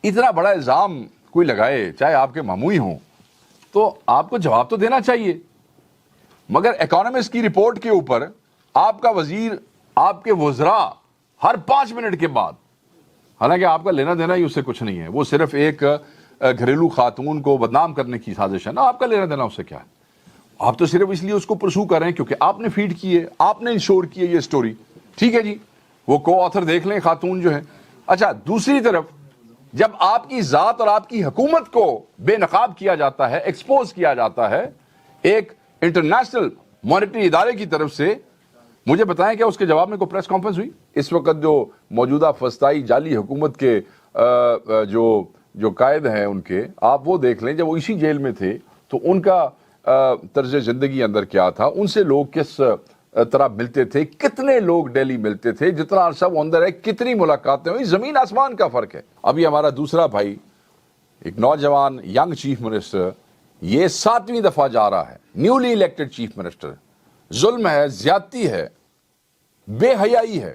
اتنا بڑا الزام کوئی لگائے چاہے آپ کے ماموئی ہوں تو آپ کو جواب تو دینا چاہیے. مگر اکانومسٹ کی رپورٹ کے اوپر آپ کا وزیر آپ کے وزراء ہر 5 منٹ کے بعد، حالانکہ آپ کا لینا دینا ہی اس سے کچھ نہیں ہے، وہ صرف ایک گھریلو خاتون کو بدنام کرنے کی سازش ہے نا، آپ کا لینا دینا اس سے کیا ہے؟ آپ تو صرف اس لیے اس کو پرسو کر رہے ہیں کیونکہ آپ نے فیڈ کی ہے، آپ نے انشور کی ہے یہ سٹوری. ٹھیک ہے جی، وہ کو آتھر دیکھ لیں خاتون جو ہے. اچھا، دوسری طرف جب آپ کی ذات اور آپ کی حکومت کو بے نقاب کیا جاتا ہے، ایکسپوز کیا جاتا ہے ایک انٹرنیشنل مانیٹری ادارے کی طرف سے، مجھے بتائیں کہ اس کے جواب میں کوئی پریس کانفرنس ہوئی؟ اس وقت جو موجودہ فسطائی جعلی حکومت کے جو قائد ہیں ان کے، آپ وہ دیکھ لیں، جب وہ اسی جیل میں تھے تو ان کا طرز زندگی اندر کیا تھا، ان سے لوگ کس طرح ملتے تھے، کتنے لوگ ڈیلی ملتے تھے، جتنا عرصہ وہ اندر ہے کتنی ملاقاتیں ہوئی، زمین آسمان کا فرق ہے. ابھی ہمارا دوسرا بھائی ایک نوجوان ینگ چیف منسٹر، یہ 7ویں دفعہ جا رہا ہے، نیولی الیکٹڈ چیف منسٹر. ظلم ہے، زیادتی ہے، بے حیائی ہے.